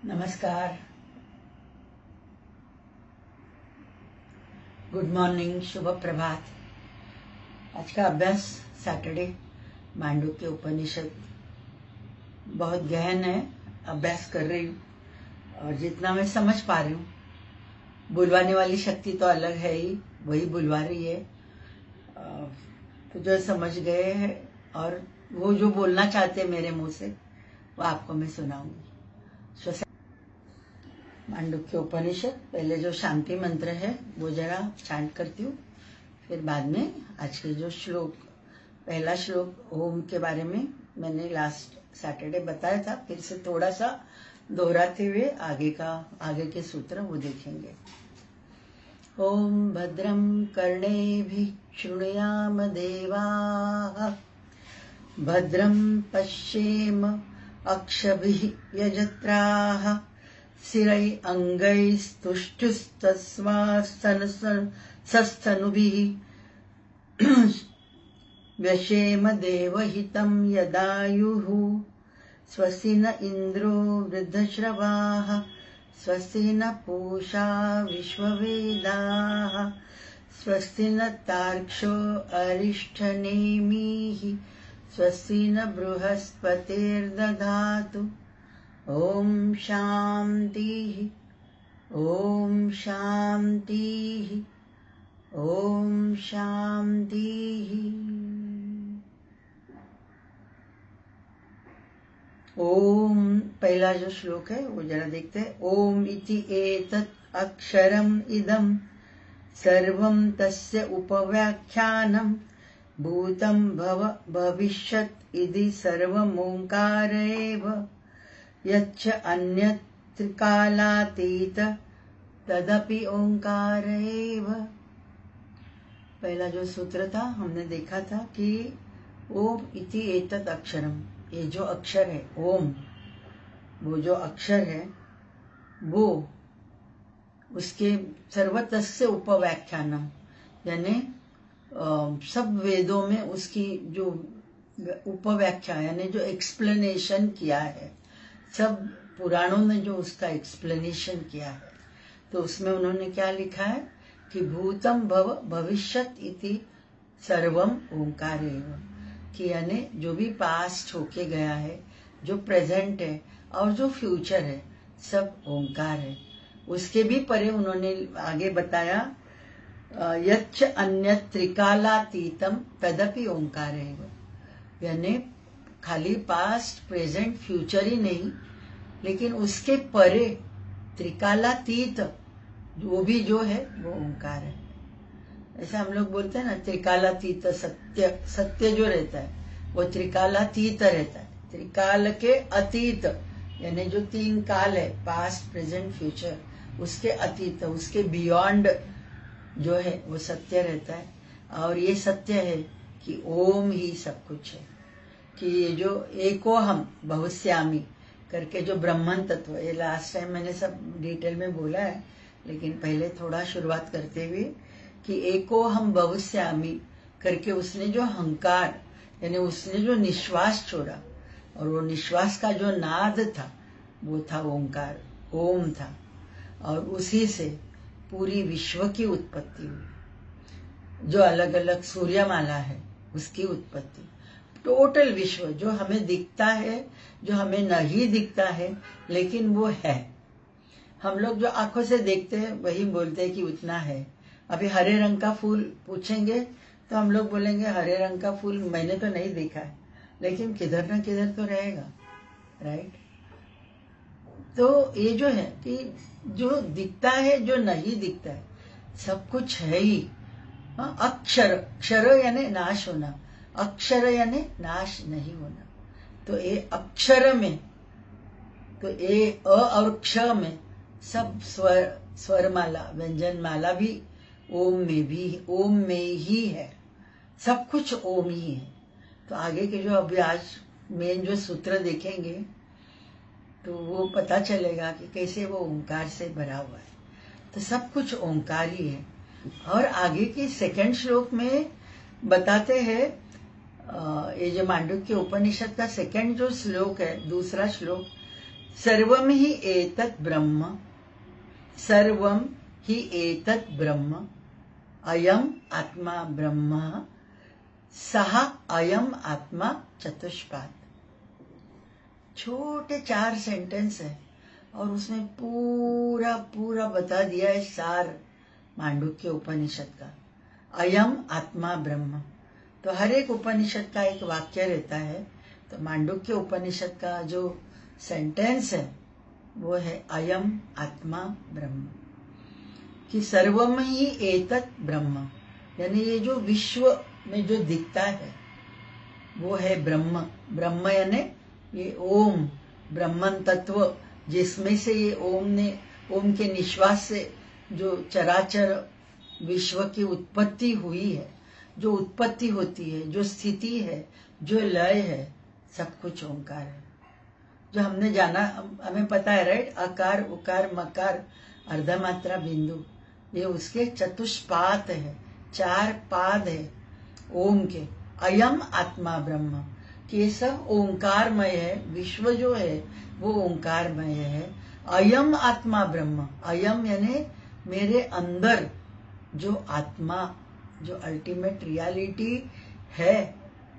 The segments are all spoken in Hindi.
नमस्कार, गुड मॉर्निंग, शुभ प्रभात। आज का अभ्यास सैटरडे मांडुक्य उपनिषद बहुत गहन है। अभ्यास कर रही हूँ और जितना मैं समझ पा रही हूँ, बुलवाने वाली शक्ति तो अलग है ही, वही बुलवा रही है। तो जो समझ गए हैं और वो जो बोलना चाहते हैं मेरे मुंह से, वो आपको मैं सुनाऊंगी। मांडुक्य उपनिषद, पहले जो शांति मंत्र है वो जरा चांट करती हूँ, फिर बाद में आज के जो श्लोक, पहला श्लोक ओम के बारे में मैंने लास्ट सैटरडे बताया था, फिर से थोड़ा सा दोहराते हुए आगे के सूत्र वो देखेंगे। ओम भद्रं कर्णेभिः शृणुयाम देवाः, भद्रं पश्येम अक्षभिः यजत्राः, शिरै अङ्गैस्तुष्टुस्तस्मास्तनुभिः व्यशेम देवहितं यदायुः। स्वस्ति न इन्द्रो वृद्धश्रवाः, स्वस्ति न पूषा विश्ववेदाः, स्वस्ति न तार्क्ष्यो अरिष्ठनेमिः, स्वस्ति न बृहस्पतिर्दधातु। ओम शांति, ओम शांति, ओम शांति। ओम, पहला जो श्लोक है वो जरा देखते हैं। ओम इति एतत् अक्षरम इदं सर्वं तस्य उपव्याख्यानं भूतं भविष्यत् इति सर्वमोंकार एव, यच्च अन्यत् कालातीत तदपि ओंकार एव। पहला जो सूत्र था हमने देखा था कि ओम इति एतत् अक्षरम, ये जो अक्षर है ओम, वो जो अक्षर है वो उसके सर्वतस्य उपव्याख्यानम, यानी सब वेदों में उसकी जो उपव्याख्या यानी जो एक्सप्लेनेशन किया है, सब पुराणों ने जो उसका एक्सप्लेनेशन किया है, तो उसमें उन्होंने क्या लिखा है कि भूतम भव भविष्यत इति सर्वम ओंकार एव, कि यानी जो भी पास्ट होके गया है, जो प्रेजेंट है और जो फ्यूचर है, सब ओंकार है। उसके भी परे उन्होंने आगे बताया यच्च अन्य त्रिकालातीतम तदपि ओंकार एव, यानी खाली पास्ट प्रेजेंट फ्यूचर ही नहीं, लेकिन उसके परे त्रिकालातीत वो भी जो है वो ओंकार है। ऐसा हम लोग बोलते हैं ना, त्रिकालातीत सत्य, सत्य जो रहता है वो त्रिकालातीत रहता है। त्रिकाल के अतीत यानी जो तीन काल है, पास्ट प्रेजेंट फ्यूचर, उसके अतीत, उसके बियॉन्ड जो है वो सत्य रहता है। और ये सत्य है कि ओम ही सब कुछ है, कि ये जो एको हम बहुश्यामी करके जो ब्रह्मन तत्व, ये लास्ट टाइम मैंने सब डिटेल में बोला है, लेकिन पहले थोड़ा शुरुआत करते हुए कि एको हम बहुश्यामी करके उसने जो हंकार यानी उसने जो निश्वास छोड़ा, और वो निश्वास का जो नाद था वो था ओंकार, ओम था, और उसी से पूरी विश्व की उत्पत्ति हुई। जो अलग अलग सूर्यमाला है उसकी उत्पत्ति, टोटल विश्व जो हमें दिखता है, जो हमें नहीं दिखता है, लेकिन वो है। हम लोग जो आंखों से देखते हैं वही बोलते हैं कि उतना है। अभी हरे रंग का फूल पूछेंगे तो हम लोग बोलेंगे हरे रंग का फूल मैंने तो नहीं देखा है, लेकिन किधर न किधर तो रहेगा, राइट। तो ये जो है कि जो दिखता है, जो नहीं दिखता है, सब कुछ है ही। अक्षर, क्षर यानी नाश होना, अक्षर यानी नाश नहीं होना। तो ये अक्षर में, तो ये अ और क्ष में सब स्वर माला, व्यंजन माला भी ओम में भी, ओम में ही है, सब कुछ ओम ही है। तो आगे के जो अभ्यास मेन जो सूत्र देखेंगे तो वो पता चलेगा कि कैसे वो ओंकार से भरा हुआ है। तो सब कुछ ओंकार ही है। और आगे के सेकंड श्लोक में बताते हैं ये जो मांडुक्य उपनिषद का सेकंड जो श्लोक है, दूसरा श्लोक, सर्वम ही एतत् ब्रह्म, सर्वम ही एतत् ब्रह्म, अयम आत्मा ब्रह्म, सह अयम आत्मा चतुष्पाद। छोटे 4 सेंटेंस है और उसमें पूरा पूरा बता दिया है सार मांडुक्य उपनिषद का। अयम आत्मा ब्रह्म, तो हर एक उपनिषद का एक वाक्य रहता है, तो मांडुक्य उपनिषद का जो सेंटेंस है वो है अयम आत्मा ब्रह्म, कि सर्वम ही एतत् ब्रह्म, यानी ये जो विश्व में जो दिखता है वो है ब्रह्म। ब्रह्म यानी ये ओम, ब्रह्मन तत्व, जिसमें से ये ओम के निश्वास से जो चराचर विश्व की उत्पत्ति हुई है, जो उत्पत्ति होती है, जो स्थिति है, जो लय है, सब कुछ ओंकार है। जो हमने जाना, हमें पता है राइट, अकार उकार मकार अर्धमात्रा बिंदु, ये उसके चतुष्पाद है, 4 पाद है ओम के। अयम आत्मा ब्रह्म, कि ये सब ओंकारमय है, विश्व जो है वो ओंकारमय है। अयम आत्मा ब्रह्म, अयम यानी मेरे अंदर जो आत्मा, जो अल्टीमेट रियलिटी है,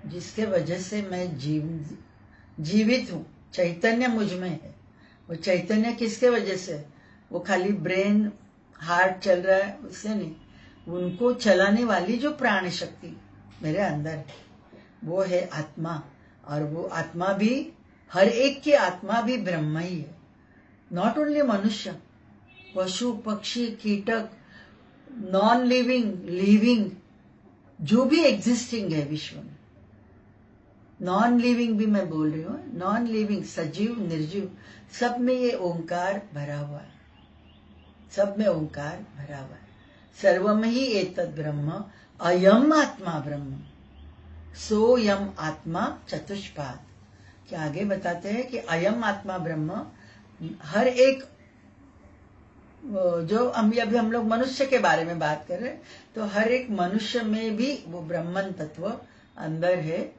जिसके वजह से मैं जीवित हूँ, चैतन्य मुझ में है। वो चैतन्य किसके वजह से? वो खाली ब्रेन हार्ट चल रहा है उससे नहीं, उनको चलाने वाली जो प्राण शक्ति मेरे अंदर है वो है आत्मा। और वो आत्मा भी, हर एक की आत्मा भी ब्रह्म ही है। नॉट ओनली मनुष्य, पशु पक्षी कीटक, नॉन लिविंग, लिविंग, जो भी एग्जिस्टिंग है विश्व में, नॉन लिविंग भी मैं बोल रही हूँ, नॉन लिविंग, सजीव निर्जीव, सब में ये ओंकार भरा हुआ है, सब में ओंकार भरा हुआ है। सर्वम ही एतत् ब्रह्म, अयम आत्मा ब्रह्म, सोयम आत्मा चतुष्पाद। क्या आगे बताते हैं कि अयम आत्मा ब्रह्म, हर एक, जो अभी हम लोग मनुष्य के बारे में बात कर रहे हैं, तो हर एक मनुष्य में भी वो ब्रह्मन तत्व अंदर है।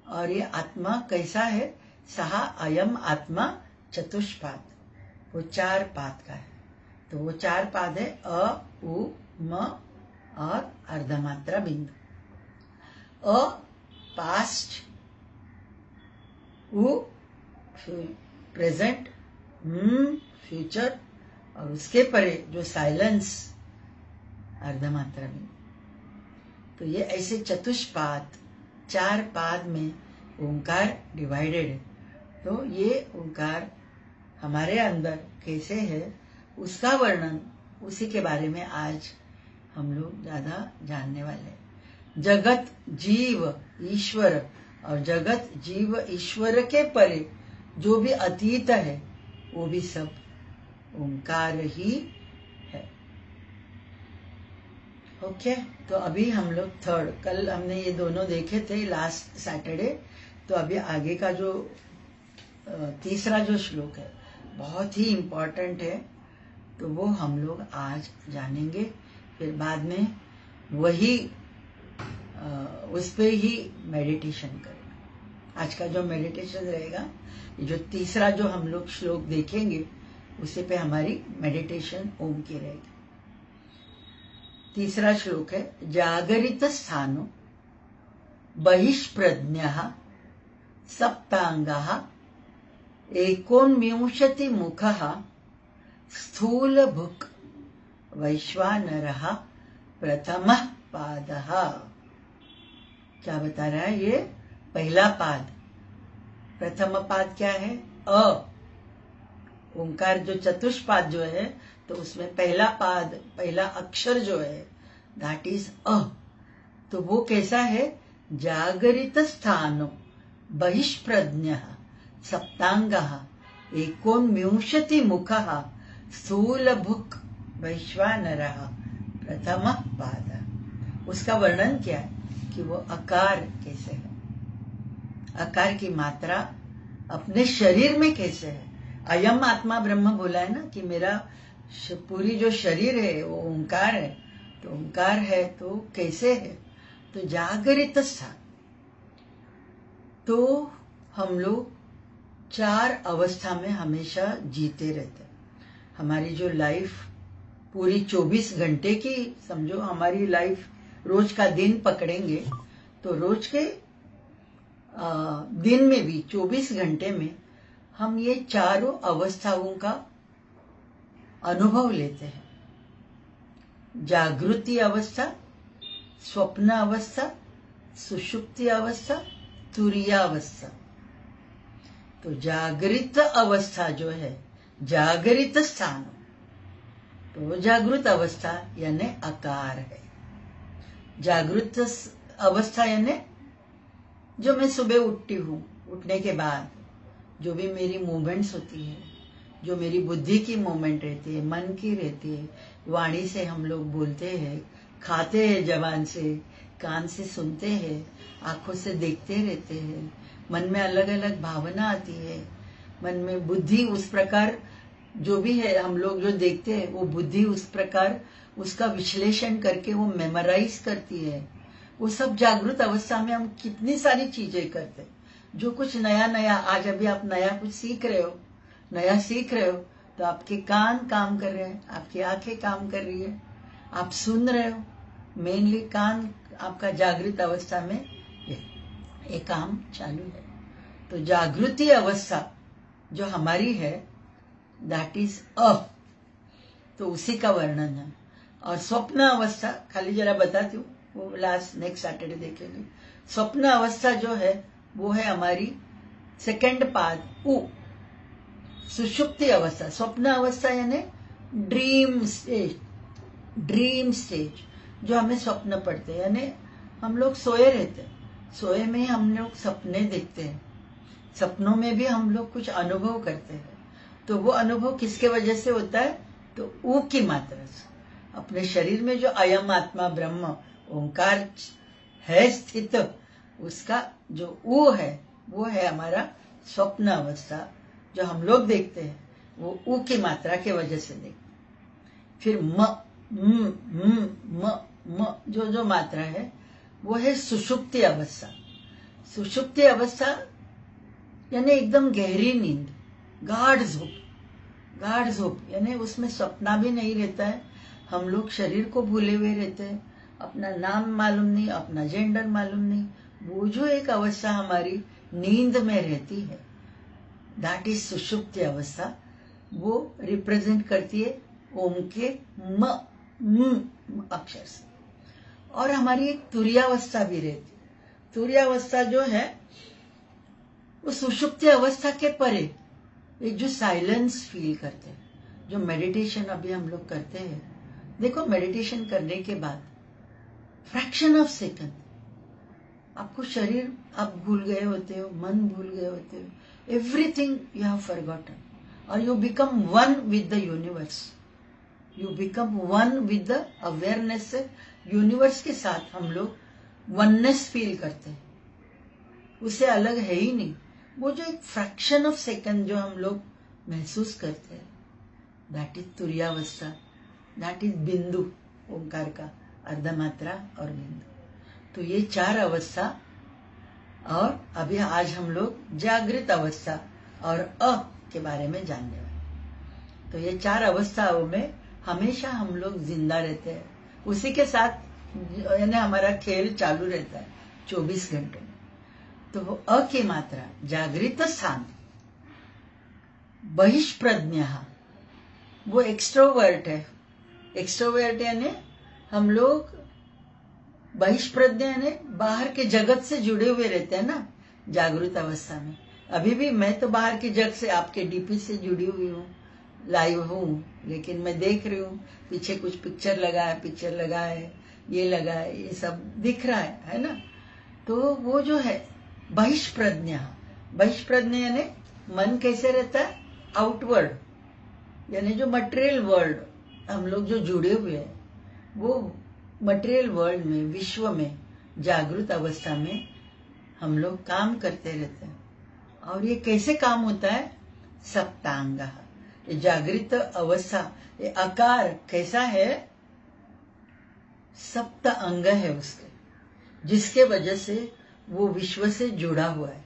और ये आत्मा कैसा है? सहा अयम आत्मा चतुष्पाद, वो 4 पाद का है। तो वो 4 पाद है अ, उ, म और अर्धमात्रा बिंदु। अ पास्ट, उ प्रेजेंट, फ्यूचर, और उसके परे जो साइलेंस अर्धमात्रा बिंदु। तो ये ऐसे चतुष्पाद, 4 पाद में ओंकार डिवाइडेड है। तो ये ओंकार हमारे अंदर कैसे है उसका वर्णन, उसी के बारे में आज हम लोग ज्यादा जानने वाले हैं। जगत जीव ईश्वर, और जगत जीव ईश्वर के परे जो भी अतीत है वो भी सब ओंकार ही है। ओके, तो अभी हम लोग थर्ड, कल हमने ये दोनों देखे थे लास्ट सैटरडे, तो अभी आगे का जो तीसरा जो श्लोक है बहुत ही इम्पोर्टेंट है, तो वो हम लोग आज जानेंगे। फिर बाद में वही उस पे ही मेडिटेशन करेंगे। आज का जो मेडिटेशन रहेगा, ये जो तीसरा जो हम लोग श्लोक देखेंगे उसी पे हमारी मेडिटेशन ओम की रहेगी। तीसरा श्लोक है, जागरित स्थानो बहिष्प्रज्ञः सप्तांगः एकोनविंशति मुखः स्थूलभुक् वैश्वानरः प्रथमः पादः। क्या बता रहा है? ये पहला पाद, प्रथम पाद क्या है? अ। ओंकार जो चतुष्पाद जो है, तो उसमें पहला पाद, पहला अक्षर जो है दैट इज अ। तो वो कैसा है? जागरित स्थानो बहिष्प्रज्ञः सप्तांगः एकोनविंशति मुखः स्थूलभुक् वैश्वानरः प्रथम पाद। उसका वर्णन क्या है कि वो आकार कैसे है, आकार की मात्रा अपने शरीर में कैसे है। अयम आत्मा ब्रह्म बोला है ना कि मेरा पूरी जो शरीर है वो ओंकार है, तो ओंकार है तो कैसे है? तो जागरित स्थान। तो हम लोग चार अवस्था में हमेशा जीते रहते हैं। हमारी जो लाइफ पूरी 24 घंटे की, समझो हमारी लाइफ रोज का दिन पकड़ेंगे तो रोज के दिन में भी 24 घंटे में हम ये चारों अवस्थाओं का अनुभव लेते हैं। जागृति अवस्था, स्वप्न अवस्था, सुषुप्ति अवस्था, तुरीयावस्था। तो जागृत अवस्था जो है, जागृत स्थान, तो जागृत अवस्था यानी आकार है। जागृत अवस्था यानी जो मैं सुबह उठती हूँ, उठने के बाद जो भी मेरी मूवमेंट्स होती है, जो मेरी बुद्धि की मूवमेंट रहती है, मन की रहती है, वाणी से हम लोग बोलते हैं, खाते हैं जबान से, कान से सुनते हैं, आंखों से देखते रहते हैं, मन में अलग अलग भावना आती है, मन में बुद्धि उस प्रकार जो भी है हम लोग जो देखते हैं वो बुद्धि उस प्रकार उसका विश्लेषण करके वो मेमोराइज करती है। वो सब जागृत अवस्था में हम कितनी सारी चीजें करते हैं। जो कुछ नया नया, आज अभी आप नया कुछ सीख रहे हो, नया सीख रहे हो तो आपके कान काम कर रहे हैं, आपकी आंखें काम कर रही है, आप सुन रहे हो। मेनली कान आपका जागृत अवस्था में ये काम चालू है। तो जागृति अवस्था जो हमारी है दैट इज तो उसी का वर्णन है। और स्वप्न अवस्था खाली जरा बताती हूँ, वो नेक्स्ट सैटरडे देखेंगे। स्वप्न अवस्था जो है वो है हमारी सेकंड पार्ट ऊ। सुषुप्ति अवस्था, स्वप्न अवस्था यानी ड्रीम स्टेज, ड्रीम स्टेज जो हमें स्वप्न पड़ते हैं, यानी हम लोग सोए रहते हैं, सोए में हम लोग सपने देखते हैं, सपनों में भी हम लोग कुछ अनुभव करते हैं। तो वो अनुभव किसके वजह से होता है? तो ऊ की मात्रा से। अपने शरीर में जो अयम आत्मा ब्रह्म ओंकार है स्थित, उसका जो ऊ है वो है हमारा स्वप्न अवस्था जो हम लोग देखते हैं, वो ऊ की मात्रा के वजह से देखते हैं। फिर म जो मात्रा है वो है सुषुप्ति अवस्था। सुषुप्ति अवस्था यानी एकदम गहरी नींद, गाढ़ झोप, गाढ़ झोप यानी उसमें सपना भी नहीं रहता है, हम लोग शरीर को भूले हुए रहते हैं, अपना नाम मालूम नहीं, अपना जेंडर मालूम नहीं। वो जो एक अवस्था हमारी नींद में रहती है दैट इज सुषुप्ति अवस्था। वो रिप्रेजेंट करती है ओम के म अक्षर से। और हमारी एक तुरीयावस्था भी रहती है। तुरीयावस्था जो है वो सुषुप्ति अवस्था के परे एक जो साइलेंस फील करते हैं, जो मेडिटेशन अभी हम लोग करते हैं। देखो मेडिटेशन करने के बाद फ्रैक्शन ऑफ सेकंड आपको शरीर आप भूल गए होते हो, मन भूल गए होते हो, एवरीथिंग यू हैव फॉरगॉटन और you become one with the universe. You become one with the awareness. Universe के साथ हम लोग वननेस फील करते हैं, उससे अलग है ही नहीं। वो जो एक फ्रैक्शन ऑफ सेकंड जो हम लोग महसूस करते हैं दैट इज तुरीयावस्था, दैट इज बिंदु, ओंकार का अर्धमात्रा और बिंदु। तो ये चार अवस्था। और अभी आज हम लोग जागृत अवस्था और अ के बारे में जानने वाले। तो ये चार अवस्थाओं में हमेशा हम लोग जिंदा रहते हैं, उसी के साथ यानी हमारा खेल चालू रहता है 24 घंटे में। तो वो अ की मात्रा जागृत स्थान, बहिष्प्रज्ञ, वो एक्सट्रोवर्ट है। एक्सट्रोवर्ट यानी हम लोग बहिष्प्रज्ञ यानी बाहर के जगत से जुड़े हुए रहते हैं ना जागृत अवस्था में। अभी भी मैं तो बाहर के जगत से, आपके डीपी से जुड़ी हुई हूँ, लाइव हूँ, लेकिन मैं देख रही हूँ पीछे कुछ पिक्चर लगा है, ये लगा है, ये सब दिख रहा है ना। तो वो जो है बहिष्प्रज्ञ, बहिष्प्रज्ञ यानी मन कैसे रहता है? आउटवर्ड, यानी जो मटेरियल वर्ल्ड हम लोग जो जुड़े हुए हैं, वो मटेरियल वर्ल्ड में, विश्व में, जागृत अवस्था में हम लोग काम करते रहते हैं। और ये कैसे काम होता है? सप्तांग, ये जागृत अवस्था, ये आकार कैसा है? सप्त अंग है उसके, जिसके वजह से वो विश्व से जुड़ा हुआ है।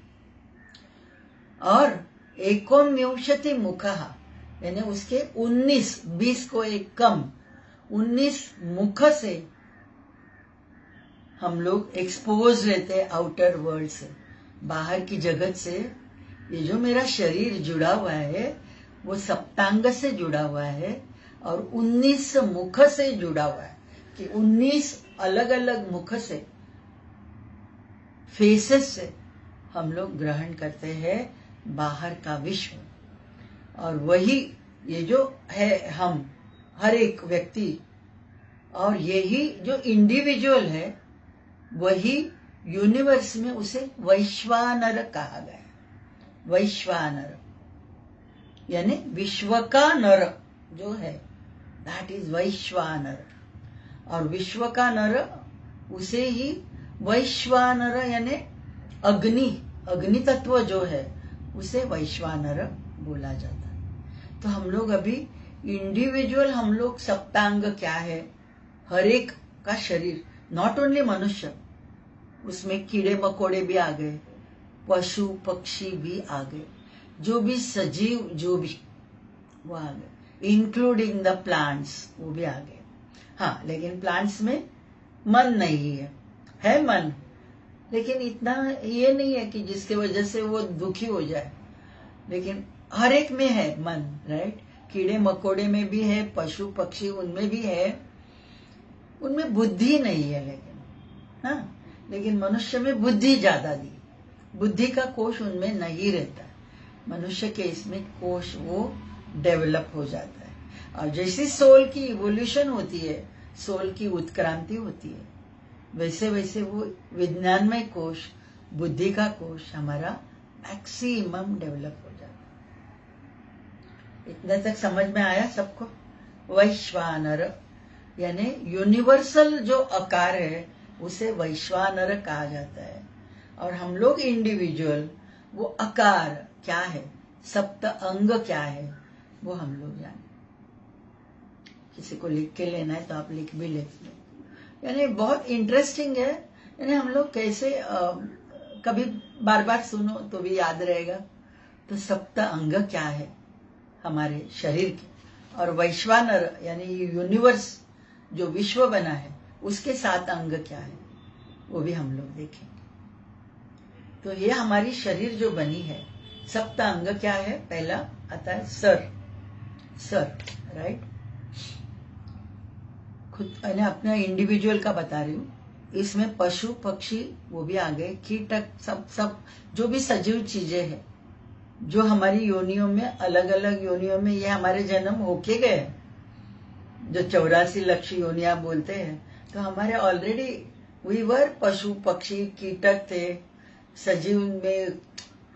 और एकोनविंशति मुखः यानी उसके 19, 20 को एक कम, 19 मुख से हम लोग एक्सपोज रहते हैं आउटर वर्ल्ड से, बाहर की जगत से। ये जो मेरा शरीर जुड़ा हुआ है वो सप्तांग से जुड़ा हुआ है और 19 मुख से जुड़ा हुआ है, कि 19 अलग अलग मुख से, फेसेस से हम लोग ग्रहण करते हैं बाहर का विश्व। और वही ये जो है हम, हर एक व्यक्ति, और यही जो इंडिविजुअल है वही यूनिवर्स में उसे वैश्वानर कहा गया। वैश्वानर यानी विश्व का नर जो है, दैट इज वैश्वानर। और विश्व का नर उसे ही वैश्वानर यानी अग्नि तत्व जो है उसे वैश्वानर बोला जाता है। तो हम लोग अभी इंडिविजुअल, हम लोग सप्तांग क्या है, हर एक का शरीर, नॉट ओनली मनुष्य, उसमें कीड़े मकोड़े भी आ गए, पशु पक्षी भी आ गए, जो भी सजीव जो भी वो आ गए, इंक्लूडिंग द प्लांट्स, वो भी आ गए। हाँ, लेकिन प्लांट्स में मन नहीं है मन, लेकिन इतना ये नहीं है कि जिसके वजह से वो दुखी हो जाए, लेकिन हर एक में है मन, राइट। कीड़े मकोड़े में भी है, पशु पक्षी उनमें भी है, उनमें बुद्धि नहीं है, लेकिन मनुष्य में बुद्धि ज्यादा दी, बुद्धि का कोश उनमें नहीं रहता है। मनुष्य के इसमें कोश वो डेवलप हो जाता है। और जैसी सोल की इवोल्यूशन होती है, सोल की उत्क्रांति होती है, वैसे वैसे वो विज्ञानमय कोश, बुद्धि का कोश हमारा मैक्सिमम डेवलप हो जाता है। इतना तक समझ में आया सबको? वैश्वानर यानी यूनिवर्सल जो आकार है उसे वैश्वानर कहा जाता है। और हम लोग इंडिविजुअल, वो आकार क्या है, सप्त अंग क्या है, वो हम लोग जाने। किसी को लिख के लेना है तो आप लिख भी लेते हैं। यानी बहुत इंटरेस्टिंग है, यानी हम लोग कैसे कभी बार बार सुनो तो भी याद रहेगा। तो सप्त अंग क्या है हमारे शरीर के, और वैश्वानर यानी यूनिवर्स जो विश्व बना है उसके 7 अंग क्या है, वो भी हम लोग देखेंगे। तो ये हमारी शरीर जो बनी है, सप्त अंग क्या है? पहला आता है सर, राइट। खुद मैंने अपना इंडिविजुअल का बता रही हूँ। इसमें पशु पक्षी वो भी आ गए, कीटक, सब जो भी सजीव चीजें हैं जो हमारी योनियों में, अलग अलग योनियों में ये हमारे जन्म होके गए, जो 84 लक्ष योनियां बोलते हैं। तो हमारे ऑलरेडी वी वर पशु पक्षी कीटक थे, सजीव में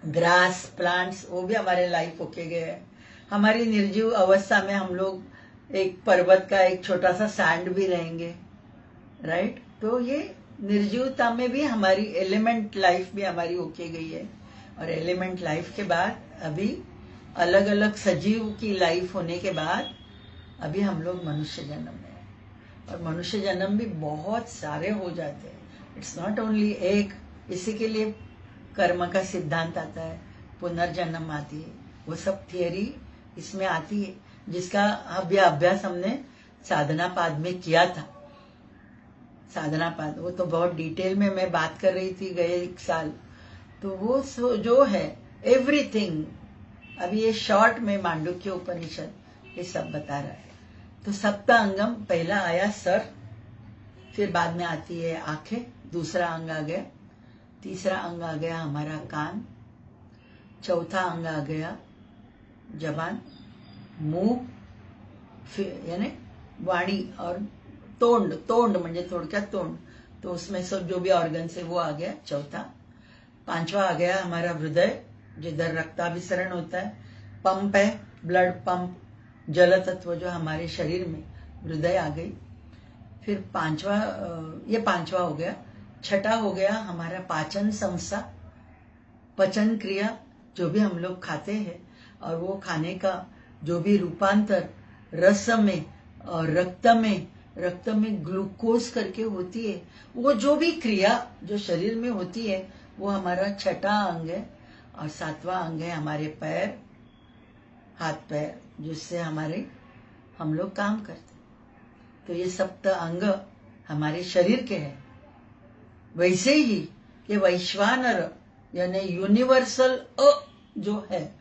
ग्रास प्लांट्स, वो भी हमारे लाइफ होके गए। हमारी निर्जीव अवस्था में हम लोग एक पर्वत का एक छोटा सा सैंड भी रहेंगे, राइट। तो ये निर्जीवता में भी हमारी एलिमेंट लाइफ भी हमारी होके गई है। और एलिमेंट लाइफ के बाद अभी अलग अलग सजीव की लाइफ होने के बाद अभी हम लोग मनुष्य जन्म में हैं। और मनुष्य जन्म भी बहुत सारे हो जाते हैं, इट्स नॉट ओनली एक। इसी के लिए कर्म का सिद्धांत आता है, पुनर्जन्म आती है, वो सब थियरी इसमें आती है, जिसका अभ्यास हमने साधना पाद में किया था। साधना पाद वो तो बहुत डिटेल में मैं बात कर रही थी गए 1 साल। तो वो जो है एवरीथिंग, अभी ये शॉर्ट में मांडुक्य उपनिषद ये सब बता रहा है। तो सप्त अंगम पहला आया सर, फिर बाद में आती है आंखें, दूसरा अंग आ गया, तीसरा अंग आ गया हमारा कान, चौथा अंग आ गया जबान, मुंह, फिर यानी वाणी, और तोंड म्हणजे थोडक्यात तोंड, तो उसमें सब जो भी ऑर्गन है वो आ गया चौथा। 5वां आ गया हमारा हृदय, जिधर रक्ताभिसरण होता है, पंप है, ब्लड पंप, जल तत्व जो हमारे शरीर में, हृदय आ गई। फिर 5वां, ये 5वां हो गया। 6ठा हो गया हमारा पाचन संस्था, पचन क्रिया, जो भी हम लोग खाते हैं और वो खाने का जो भी रूपांतर रस में और रक्त में ग्लूकोज करके होती है, वो जो भी क्रिया जो शरीर में होती है वो हमारा 6ठा अंग है। और 7वां अंग है हमारे पैर, हाथ पैर, जिससे हम लोग काम करते। तो ये सप्त अंग हमारे शरीर के हैं। वैसे ही ये वैश्वानर यानी यूनिवर्सल जो है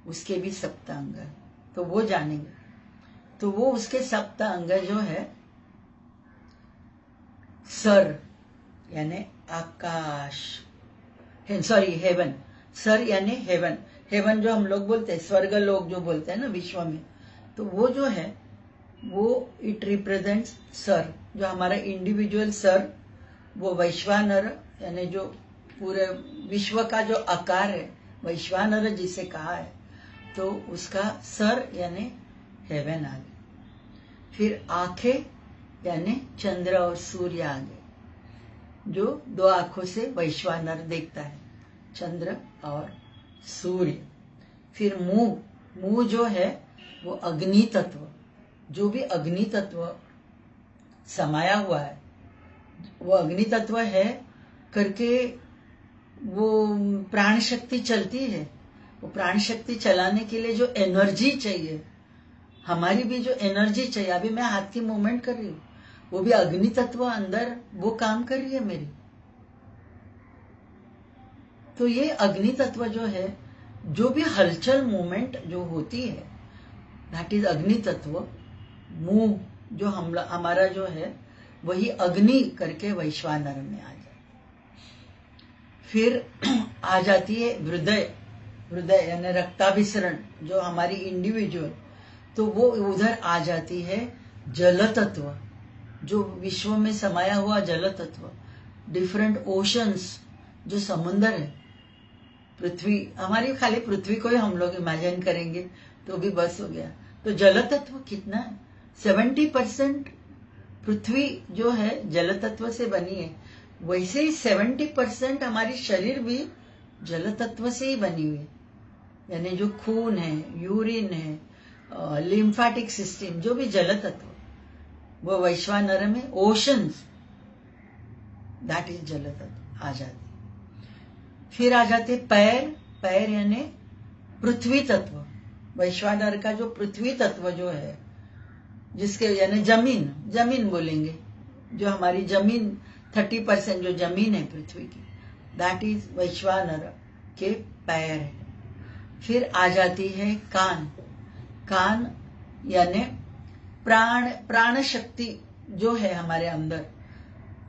उसके भी सप्त अंग है, तो वो जानेंगे। तो वो उसके सप्त अंग जो है, सर यानी आकाश, सॉरी हेवन, सर यानी हेवन, हेवन जो हम लोग बोलते हैं, स्वर्ग लोग जो बोलते हैं ना विश्व में, तो वो जो है वो इट रिप्रेजेंट्स सर, जो हमारा इंडिविजुअल सर, वो वैश्वानर यानी जो पूरे विश्व का जो आकार है, वैश्वानर जिसे कहा है, तो उसका सर यानी हेवन आ गया। फिर आंखें यानी चंद्र और सूर्य आ गए, जो 2 आंखों से वैश्वानर देखता है, चंद्र और सूर्य। फिर मुंह जो है वो अग्नि तत्व, जो भी अग्नि तत्व समाया हुआ है, वो अग्नि तत्व है करके वो प्राण शक्ति चलती है। वो प्राण शक्ति चलाने के लिए जो एनर्जी चाहिए, हमारी भी जो एनर्जी चाहिए, अभी मैं हाथ की मूवमेंट कर रही हूँ, वो भी अग्नि तत्व अंदर वो काम कर रही है मेरी। तो ये अग्नि तत्व जो है, जो भी हलचल मूवमेंट जो होती है, दैट इज अग्नि तत्व। मुंह जो हमारा जो है वही अग्नि करके वैश्वानर में आ जाए। फिर आ जाती है हृदय, हृदय यानी रक्ताभिसरण, जो हमारी इंडिविजुअल, तो वो उधर आ जाती है जल तत्व, जो विश्व में समाया हुआ जल तत्व, डिफरेंट ओशंस, जो समुंदर है, पृथ्वी, हमारी खाली पृथ्वी को ही हम लोग इमेजिन करेंगे तो भी बस हो गया। तो जल तत्व कितना है, 70% पृथ्वी जो है जल तत्व से बनी है। वैसे ही 70% हमारी शरीर भी जल तत्व से ही बनी हुई है, यानी जो खून है, यूरिन है, लिम्फेटिक सिस्टम, जो भी जल तत्व, वो वैश्वानर में ओशंस, दैट इज जल तत्व आ जाते। फिर आ जाते पैर, पैर यानी पृथ्वी तत्व, वैश्वानर का जो पृथ्वी तत्व जो है, जिसके यानी जमीन, जमीन बोलेंगे, जो हमारी जमीन 30% जो जमीन है पृथ्वी की, दैट इज वैश्वानर के पैर है। फिर आ जाती है कान, कान यानी प्राण शक्ति जो है हमारे अंदर,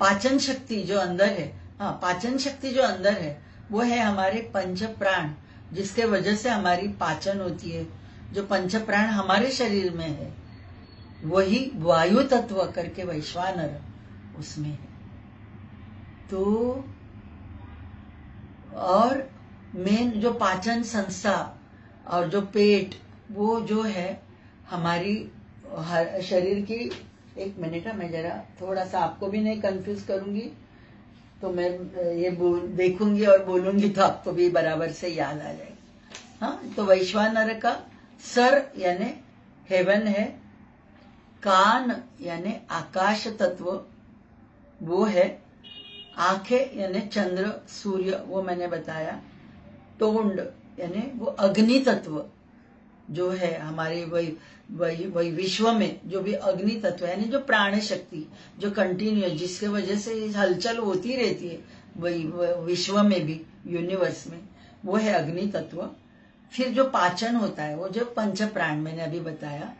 पाचन शक्ति जो अंदर है, हाँ, पाचन शक्ति जो अंदर है वो है हमारे पंच प्राण, जिसके वजह से हमारी पाचन होती है। जो पंच प्राण हमारे शरीर में है वही वायु तत्व करके वैश्वानर उसमें है। तो और मेन जो पाचन संस्था और जो पेट, वो जो है हमारी शरीर की, एक मिनट है, मैं जरा थोड़ा सा आपको भी नहीं कंफ्यूज करूंगी, तो मैं ये देखूंगी और बोलूंगी तो आपको भी बराबर से याद आ जाएगा। हाँ, तो वैश्वानर का सर यानी हेवन है, कान यानी आकाश तत्व वो है, आंखें यानी चंद्र सूर्य, वो मैंने बताया, तोंड यानी वो अग्नि तत्व जो है हमारे वही विश्व में जो भी अग्नि तत्व यानी जो प्राण शक्ति जो कंटिन्यू, जिसके वजह से हलचल होती रहती है वही विश्व में भी, यूनिवर्स में, वो है अग्नि तत्व। फिर जो पाचन होता है वो जो पंच प्राण मैंने अभी बताया,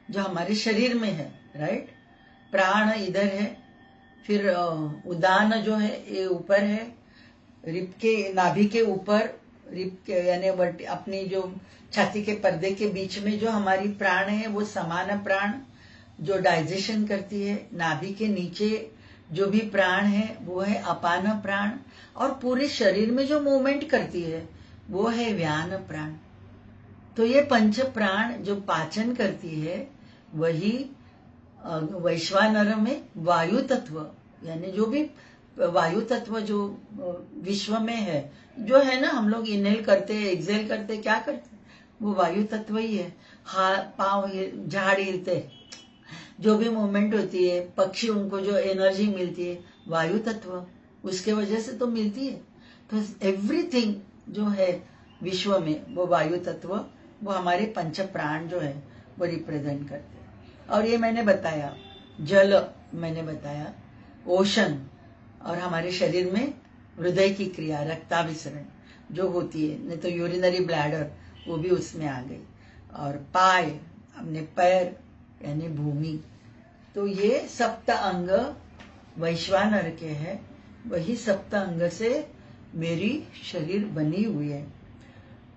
जो हमारे शरीर में है, राइट, प्राण इधर है। फिर उदान जो है ये ऊपर है, रिप के नाभि के ऊपर, रिप के यानी अपनी जो छाती के पर्दे के बीच में जो हमारी प्राण है वो समान प्राण जो डाइजेशन करती है। नाभि के नीचे जो भी प्राण है वो है अपान प्राण, और पूरे शरीर में जो मूवमेंट करती है वो है व्यान प्राण। तो ये पंच प्राण जो पाचन करती है वही वैश्वानर में वायु तत्व, यानी जो भी वायु तत्व जो विश्व में है, जो है ना, हम लोग इनहेल करते, एक्सेल करते, क्या करते, वो वायु तत्व ही है। हाथ पांव झाड़ हिलते, जो भी मूवमेंट होती है, पक्षी उनको जो एनर्जी मिलती है, वायु तत्व उसके वजह से तो मिलती है। तो एवरीथिंग जो है विश्व में वो वायु तत्व, वो हमारे पंच प्राण जो है वो रिप्रेजेंट करते हैं। और ये मैंने बताया, जल मैंने बताया, ओशन, और हमारे शरीर में हृदय की क्रिया, रक्ताभिसरण जो होती है, नहीं तो यूरिनरी ब्लैडर वो भी उसमें आ गई, और पाय अपने पैर यानी भूमि। तो ये सप्त अंग वैश्वानर के है, वही सप्त अंग से मेरी शरीर बनी हुई है।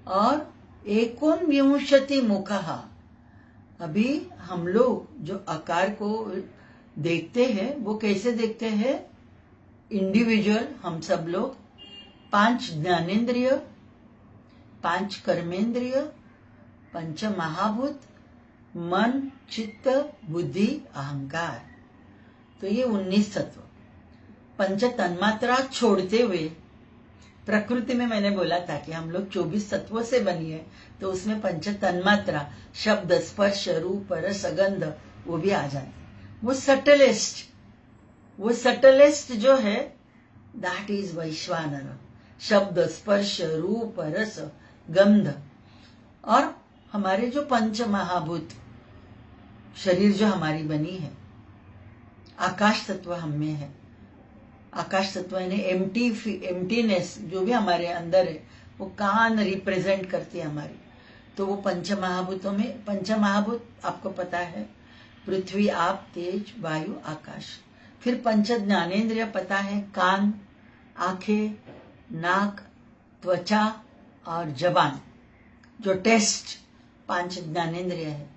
और 19 मुखः, अभी हम लोग जो आकार को देखते हैं वो कैसे देखते हैं, इंडिविजुअल हम सब लोग 5 ज्ञानेन्द्रिय, 5 कर्मेंद्रिय, पंच महाभूत, मन, चित्त, बुद्धि, अहंकार। तो ये 19 तत्व, पंच तन्मात्रा छोड़ते हुए, प्रकृति में मैंने बोला था कि हम लोग 24 तत्वों से बनी है, तो उसमें पंच तन्मात्रा, शब्द, स्पर्श, रूप, रस, गंध वो भी आ जाते। वो सटलेस्ट जो है दैट इज वैश्वानर। शब्द, स्पर्श, रूप, रस, गंध, और हमारे जो पंच महाभूत शरीर जो हमारी बनी है, आकाश तत्व हम में है। आकाश तत्व यानी एम्प्टीनेस जो भी हमारे अंदर है, वो कान रिप्रेजेंट करती है हमारी। तो वो पंच महाभूतों में, पंच महाभूत आपको पता है, पृथ्वी, आप, तेज, वायु, आकाश। फिर पंच ज्ञानेन्द्रिय पता है, कान, आंखें, नाक, त्वचा और जबान, जो टेस्ट 5 ज्ञानेन्द्रिय है।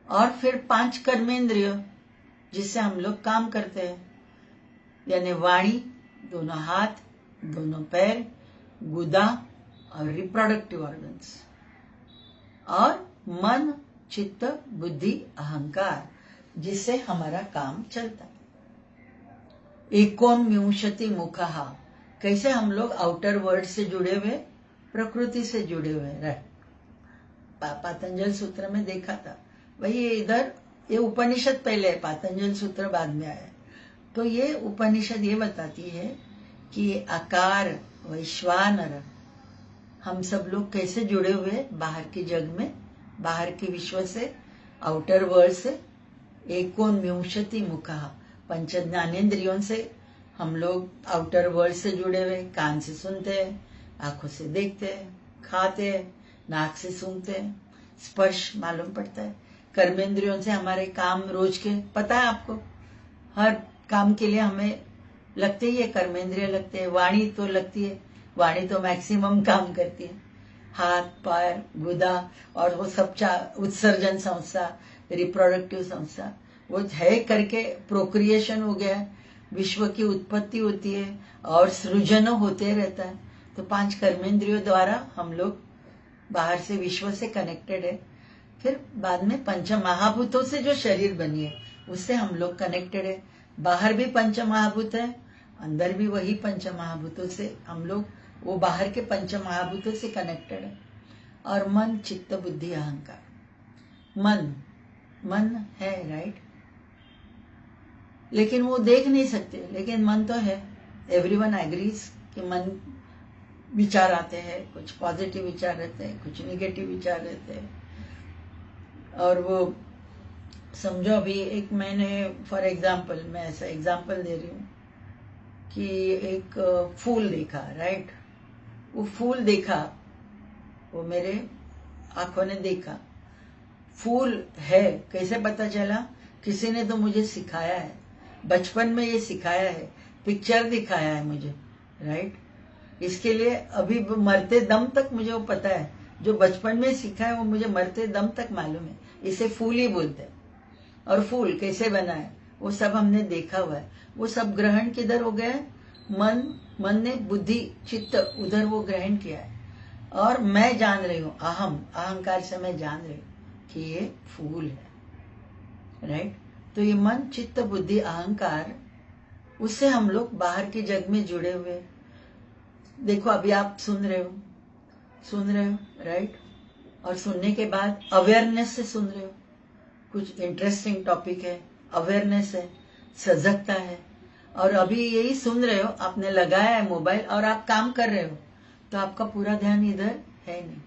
और फिर 5 कर्मेंद्रिय जिससे हम लोग काम करते हैं, यानी वाणी, दोनों हाथ, दोनों पैर, गुदा और रिप्रोडक्टिव ऑर्गन्स, और मन, चित्त, बुद्धि, अहंकार, जिससे हमारा काम चलता है। 19 मुखः, कैसे हम लोग आउटर वर्ल्ड से जुड़े हुए, प्रकृति से जुड़े हुए रहे। पातंजल सूत्र में देखा था, वही इधर ये उपनिषद पहले है, पातंजल सूत्र बाद में आया। तो ये उपनिषद ये बताती है कि आकार वैश्वानर, हम सब लोग कैसे जुड़े हुए बाहर के जग में, बाहर के विश्व से, आउटर वर्ल्ड से। 19 मुखः, पंच ज्ञानेन्द्रियों से हम लोग आउटर वर्ल्ड से जुड़े हुए, कान से सुनते हैं, आंखों से देखते हैं, खाते हैं, नाक से सूंघते हैं, स्पर्श मालूम पड़ता है, कर्मेंद्रियों से हमारे काम रोज के पता है आपको, हर काम के लिए हमें लगते ही है कर्मेंद्रिय लगते हैं। वाणी तो लगती है, वाणी तो मैक्सिमम काम करती है, हाथ, पैर, गुदा, और वो सब उत्सर्जन संस्था, रिप्रोडक्टिव संस्था, वो है करके प्रोक्रिएशन हो गया, विश्व की उत्पत्ति होती है और सृजन होते रहता है। तो 5 कर्मेंद्रियों द्वारा हम लोग बाहर से विश्व से कनेक्टेड है। फिर बाद में पंच महाभूतों से जो शरीर बनी है उससे हम लोग कनेक्टेड है। बाहर भी पंच महाभूत है, अंदर भी वही पंच महाभूतों से हम लोग, वो बाहर के पंच महाभूतों से कनेक्टेड है। और मन, चित्त, बुद्धि, अहंकार। मन है, राइट, लेकिन वो देख नहीं सकते, लेकिन मन तो है। एवरीवन एग्रीज कि मन विचार आते हैं, कुछ पॉजिटिव विचार रहते हैं, कुछ निगेटिव विचार रहते हैं। और वो समझो अभी एक मैंने फॉर एग्जाम्पल, मैं ऐसा एग्जाम्पल दे रही हूँ कि एक फूल देखा, राइट, वो फूल देखा, वो मेरे आंखों ने देखा, फूल है, कैसे पता चला, किसी ने तो मुझे सिखाया है, बचपन में ये सिखाया है, पिक्चर दिखाया है मुझे, राइट। इसके लिए अभी मरते दम तक मुझे वो पता है, जो बचपन में सीखा है वो मुझे मरते दम तक मालूम है। इसे फूल ही बोलते हैं। और फूल कैसे बना है वो सब हमने देखा हुआ है। वो सब ग्रहण किधर हो गया है, मन ने बुद्धि चित्त उधर वो ग्रहण किया है। और मैं जान रही हूँ, अहंकार से मैं जान रही हूँ कि ये फूल है, राइट। तो ये मन, चित्त, बुद्धि, अहंकार, उससे हम लोग बाहर के जग में जुड़े हुए। देखो अभी आप सुन रहे हो, राइट, और सुनने के बाद अवेयरनेस से सुन रहे हो, कुछ इंटरेस्टिंग टॉपिक है, अवेयरनेस है, सजगता है। और अभी यही सुन रहे हो, आपने लगाया है मोबाइल और आप काम कर रहे हो, तो आपका पूरा ध्यान इधर है नहीं,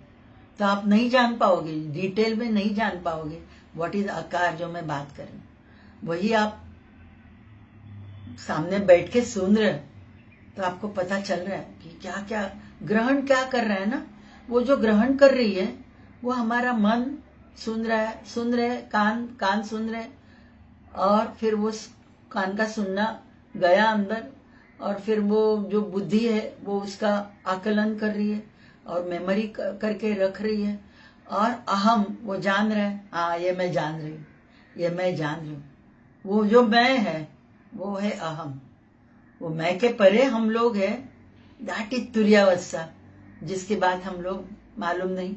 तो आप नहीं जान पाओगे, डिटेल में नहीं जान पाओगे व्हाट इज आकार जो मैं बात कर रही हूं। वही आप सामने बैठ के सुन रहे तो आपको पता चल रहा है कि क्या क्या ग्रहण क्या कर रहा है ना। वो जो ग्रहण कर रही है वो हमारा मन सुन रहे, कान सुन रहे, और फिर वो कान का सुनना गया अंदर, और फिर वो जो बुद्धि है वो उसका आकलन कर रही है और मेमोरी करके रख रही है, और अहम वो जान रहा है, हाँ ये मैं जान रही हूँ, ये मैं जान रही हूँ। वो जो मैं है वो है अहम। वो मैं के परे हम लोग है, दैट इज तुर्यावस्था, जिसकी बात हम लोग मालूम नहीं।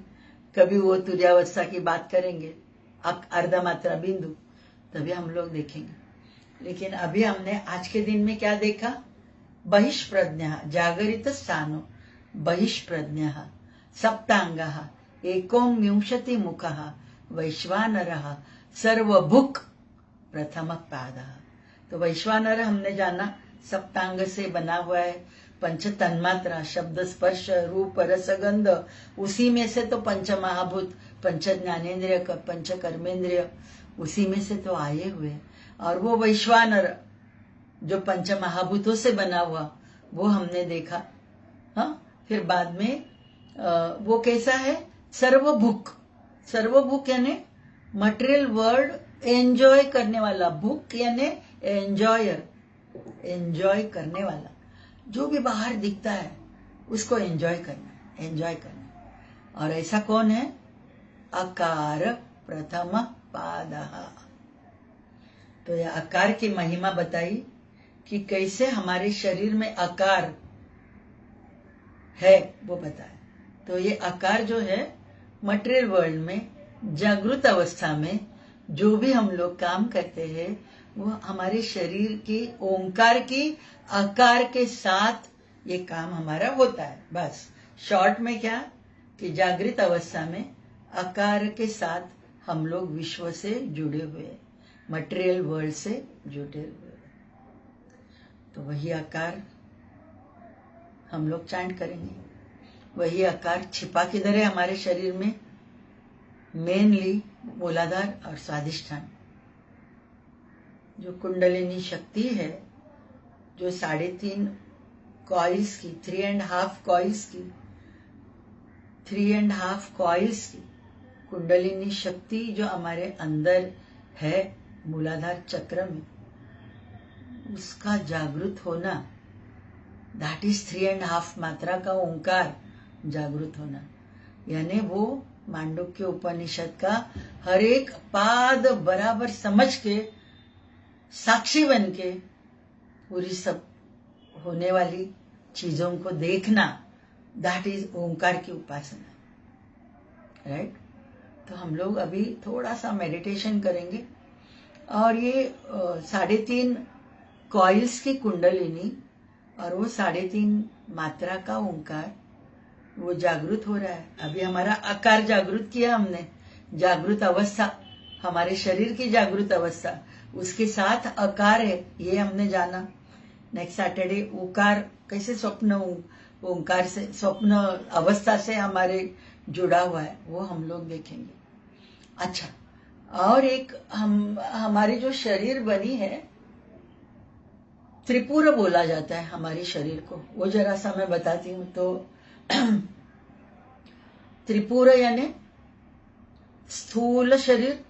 कभी वो तुर्यावस्था की बात करेंगे, अर्धा मात्रा बिंदु, तभी हम लोग देखेंगे। लेकिन अभी हमने आज के दिन में क्या देखा? बहिष्प्रज्ञा जागरित स्थानो बहिष्प्रज्ञा सप्तांगः एकोनविंशति मुखः वैश्वानरः सर्वभुक् प्रथम पादः। तो वैश्वानर हमने जाना सप्तांग से बना हुआ है, पंच तन्मात्रा शब्द स्पर्श रूप रस गंध, उसी में से तो पंच महाभूत, पंच ज्ञानेन्द्रिय, पंच कर्मेंद्रिय उसी में से तो आए हुए। और वो वैश्वानर जो पंच महाभूतों से बना हुआ वो हमने देखा। हाँ, फिर बाद में वो कैसा है? सर्वभुक। सर्वभुक यानी मटेरियल वर्ल्ड एंजॉय करने वाला, भुक यानी एंजॉयर, एंजॉय करने वाला। जो भी बाहर दिखता है उसको एंजॉय करना, एंजॉय करना। और ऐसा कौन है? अकार प्रथम पादः। तो यह आकार की महिमा बताई कि कैसे हमारे शरीर में आकार है वो बताया। तो ये आकार जो है मटेरियल वर्ल्ड में जागृत अवस्था में जो भी हम लोग काम करते हैं वो हमारे शरीर की ओंकार की आकार के साथ ये काम हमारा होता है। बस शॉर्ट में क्या कि जागृत अवस्था में आकार के साथ हम लोग विश्व से जुड़े हुए, मटेरियल वर्ल्ड से जुड़े हुए। तो वही आकार हम लोग चैंट करेंगे। वही आकार छिपा किधर है हमारे शरीर में? मेनली मूलाधार और स्वादिष्ठान। जो कुंडलिनी शक्ति है, जो 3.5 कॉइल्स की, 3.5 कॉइल्स की, 3.5 कॉइल्स की कुंडलिनी शक्ति जो हमारे अंदर है मूलाधार चक्र में, उसका जागृत होना, दैट इज 3.5 मात्रा का ओंकार जागृत होना। यानी वो मांडुक्य उपनिषद का हर एक पाद बराबर समझ के, साक्षी बन के पूरी सब होने वाली चीजों को देखना, दैट इज ओंकार की उपासना। राइट? तो हम लोग अभी थोड़ा सा मेडिटेशन करेंगे और ये 3.5 कॉइल्स की कुंडलिनी और वो 3.5 मात्रा का ओंकार वो जागृत हो रहा है। अभी हमारा आकार जागृत किया हमने, जागृत अवस्था, हमारे शरीर की जागृत अवस्था, उसके साथ आकार है ये हमने जाना। नेक्स्ट सैटरडे ओंकार कैसे स्वप्न ओंकार से, स्वप्न अवस्था से हमारे जुड़ा हुआ है, वो हम लोग देखेंगे। अच्छा, और एक हमारी जो शरीर बनी है, त्रिपुर बोला जाता है हमारे शरीर को, वो जरा सा मैं बताती हूँ। तो त्रिपुर यानी स्थूल शरीर,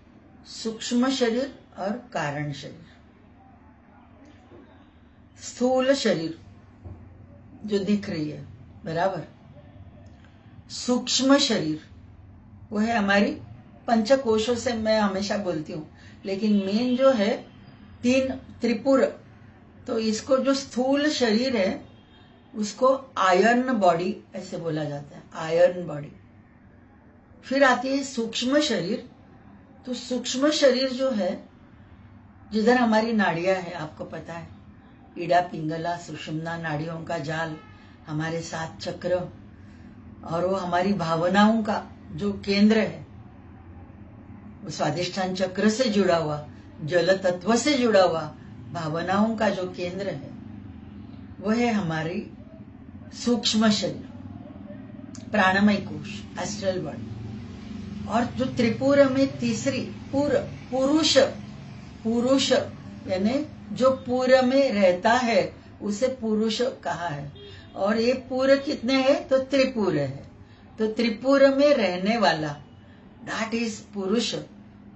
सूक्ष्म शरीर और कारण शरीर। स्थूल शरीर जो दिख रही है बराबर, सूक्ष्म शरीर वो है हमारी पंचकोशों से मैं हमेशा बोलती हूँ, लेकिन मेन जो है 3 त्रिपुर। तो इसको जो स्थूल शरीर है उसको आयर्न बॉडी ऐसे बोला जाता है, आयर्न बॉडी। फिर आती है सूक्ष्म शरीर। तो सूक्ष्म शरीर जो है, जिधर हमारी नाड़ियां है, आपको पता है, ईड़ा पिंगला सुषुम्ना नाड़ियों का जाल, हमारे 7 चक्र, और वो हमारी भावनाओं का जो केंद्र है, वो स्वादिष्ठान चक्र से जुड़ा हुआ, जल तत्व से जुड़ा हुआ भावनाओं का जो केंद्र है, वो है हमारी सूक्ष्म शरीर। प्राणमय कोश, एस्ट्रल बॉडी। और जो त्रिपुर में तीसरी पुरुष, पुरुष यानी जो पूर्व में रहता है उसे पुरुष कहा है। और ये पूर्व कितने हैं? तो त्रिपुर है। तो त्रिपुर में रहने वाला, दैट इज पुरुष।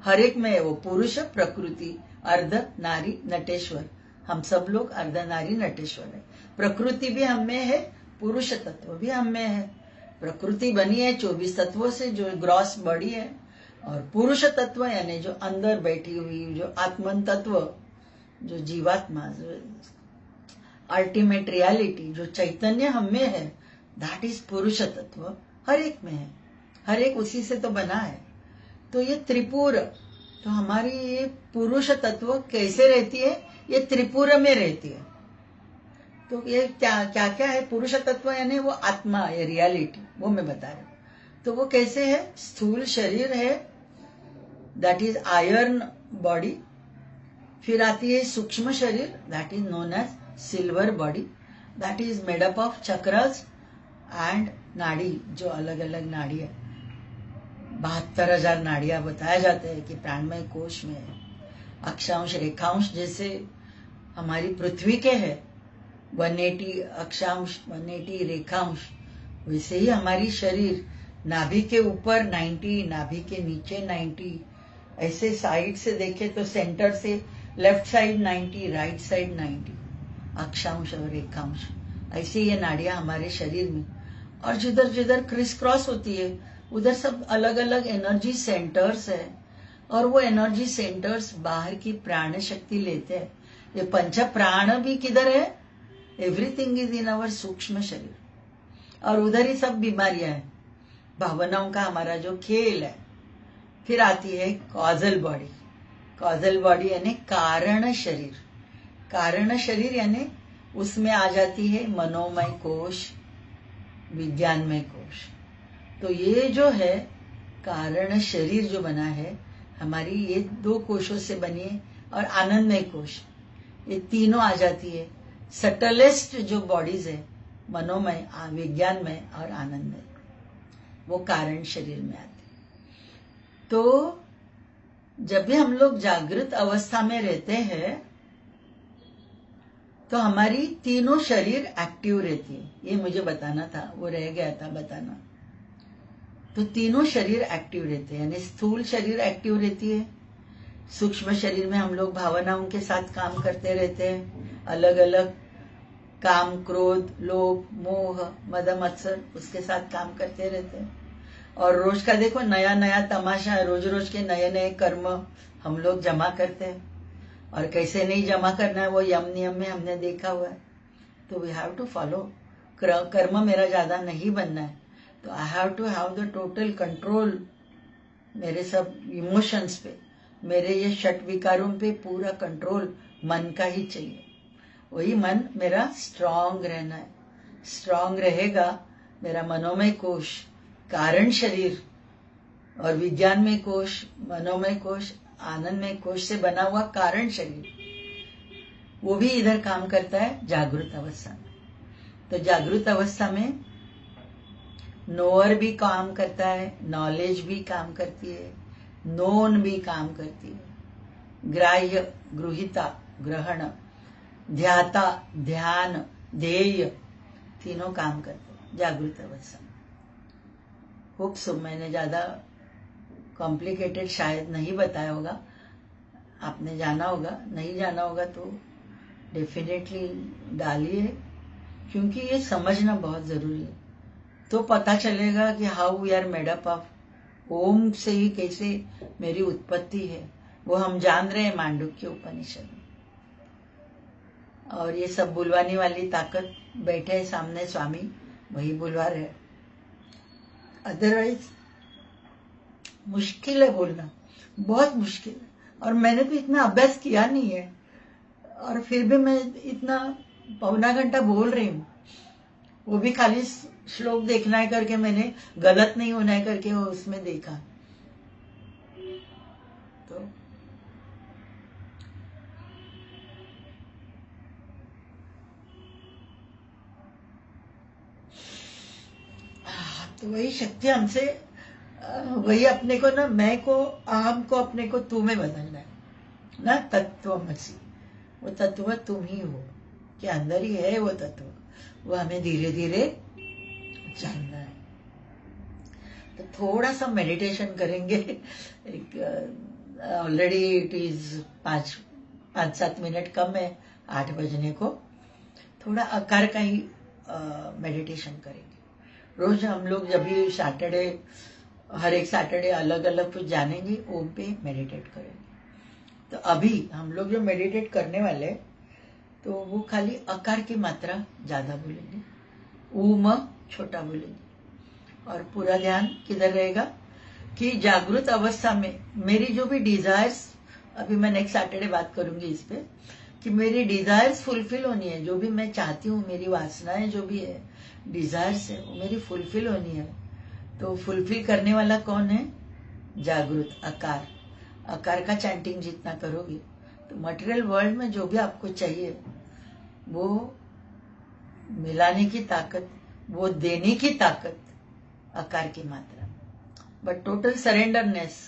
हर एक में है वो पुरुष, प्रकृति, अर्ध नारी, नटेश्वर। हम सब लोग अर्ध नारी नटेश्वर है। प्रकृति भी हम में है, पुरुष तत्व भी हम में है। प्रकृति बनी है 24 तत्वों से, जो ग्रॉस बॉडी है, और पुरुष तत्व यानी जो अंदर बैठी हुई जो आत्मन तत्व, जो जीवात्मा, जो अल्टीमेट रियलिटी, जो चैतन्य हम में है, दैट इज पुरुष तत्व। हर एक में है, हर एक उसी से तो बना है। तो ये त्रिपुर, तो हमारी ये पुरुष तत्व कैसे रहती है? ये त्रिपुर में रहती है। तो ये क्या क्या क्या है? पुरुष तत्व यानी वो आत्मा, ये रियलिटी, वो मैं बता रही हूँ। तो वो कैसे है? स्थूल शरीर है, दैट इज आयर्न बॉडी। फिर आती है सूक्ष्म शरीर, that is known as silver body, that is made up of chakras and nadi, जो अलग अलग नाड़ी है। 72,000 नाड़ियां बताया जाते हैं कि प्राणमय कोश में है। अक्षांश रेखांश जैसे हमारी पृथ्वी के है 180 अक्षांश, 180 रेखांश, वैसे ही हमारी शरीर नाभि के ऊपर 90, नाभि के नीचे 90, ऐसे साइड से देखे तो सेंटर से लेफ्ट साइड 90, राइट साइड 90, अक्षांश और रेखांश। ऐसे ये नाड़ियां हमारे शरीर में, और जिधर जिधर क्रिस क्रॉस होती है उधर सब अलग अलग एनर्जी सेंटर्स है। और वो एनर्जी सेंटर्स बाहर की प्राण शक्ति लेते हैं। ये पंच प्राण भी किधर है? एवरीथिंग इज इन अवर सूक्ष्म शरीर, और उधर ही सब बीमारियां हैं, भावनाओं का हमारा जो खेल है। फिर आती है कॉजल बॉडी। कॉजल बॉडी यानी कारण शरीर। कारण शरीर यानी उसमें आ जाती है मनोमय कोश, विज्ञानमय कोश। तो ये जो है कारण शरीर जो बना है, हमारी ये 2 कोशों से बनी है, और आनंदमय कोश, ये तीनों आ जाती है। सटलेस्ट जो बॉडीज है, मनोमय, विज्ञानमय और आनंदमय, वो कारण शरीर में आती है। तो जब भी हम लोग जागृत अवस्था में रहते हैं तो हमारी तीनों शरीर एक्टिव रहती है। ये मुझे बताना था, वो रह गया था बताना। तो तीनों शरीर एक्टिव रहते हैं, यानी स्थूल शरीर एक्टिव रहती है। सूक्ष्म शरीर में हम लोग भावनाओं के साथ काम करते रहते हैं, अलग अलग काम, क्रोध, लोभ, मोह, मद मत्सर, उसके साथ काम करते रहते हैं। और रोज का देखो नया नया तमाशा है, रोज रोज के नए नए कर्म हम लोग जमा करते हैं, और कैसे नहीं जमा करना है वो यम नियम में हमने देखा हुआ है। तो वी हैव टू फॉलो। कर्म मेरा ज्यादा नहीं बनना है, तो I have to have the total control मेरे सब इमोशंस पे, मेरे ये षट विकारों पे पूरा कंट्रोल मन का ही चाहिए। वही मन मेरा स्ट्रांग रहना है। स्ट्रांग रहेगा मेरा मनोमय कोश, कारण शरीर, और विज्ञानमय कोश, मनोमय कोश, आनंदमय कोश से बना हुआ कारण शरीर, वो भी इधर काम करता है जागृत अवस्था में। तो जागृत अवस्था में नोअर भी काम करता है, नॉलेज भी काम करती है, नोन भी काम करती है, ग्राह्य, गृहीता, ग्रहण, ध्याता, ध्यान, ध्येय, तीनों काम करते हैं जागृत अवस्था में। होप सो मैंने ज्यादा कॉम्प्लिकेटेड शायद नहीं बताया होगा, आपने जाना होगा, नहीं जाना होगा तो डेफिनेटली डालिए, क्योंकि ये समझना बहुत जरूरी है। तो पता चलेगा कि how we are made up of. Om से ही कैसे मेरी उत्पत्ति है वो हम जान रहे हैं मांडुक्य उपनिषद में। और ये सब बुलवाने वाली ताकत बैठे है सामने स्वामी, वही बुलवा रहे। अदरवाइज मुश्किल है बोलना, बहुत मुश्किल है। और मैंने भी इतना अभ्यास किया नहीं है, और फिर भी मैं इतना पौना घंटा बोल रही हूँ, वो भी खाली श्लोक देखना है करके, मैंने गलत नहीं होना है करके वो उसमें देखा। तो तो वही शक्ति हमसे वही अपने को ना, मैं को, अहम को अपने को तू में बदलना है ना। तत्वमसि, वो तत्व तुम ही हो, कि अंदर ही है वो तत्व, वो हमें धीरे धीरे जानना है। तो थोड़ा सा मेडिटेशन करेंगे। ऑलरेडी इट इज 5-7 मिनट कम है 8 बजने को। थोड़ा आकार का ही मेडिटेशन करेंगे। रोज हम लोग जब भी सैटरडे, हर एक सैटरडे अलग अलग कुछ जानेंगे, ओम पे मेडिटेट करेंगे। तो अभी हम लोग जो मेडिटेट करने वाले, तो वो खाली आकार की मात्रा ज्यादा बोलेंगे, ऊम छोटा बोलेंगे, और पूरा ध्यान किधर रहेगा कि जागृत अवस्था में मेरी जो भी डिजायर्स, अभी मैं नेक्स्ट सैटरडे बात करूंगी इस पे, कि मेरी डिजायर्स फुलफिल होनी है, जो भी मैं चाहती हूँ, मेरी वासनाएं जो भी है, डिजायर्स है, वो मेरी फुलफिल होनी है। तो फुलफिल करने वाला कौन है? जागृत आकार। आकार का चैंटिंग जितना करोगे, तो मटेरियल वर्ल्ड में जो भी आपको चाहिए, वो मिलाने की ताकत, वो देने की ताकत आकार की मात्रा। बट टोटल सरेंडरनेस,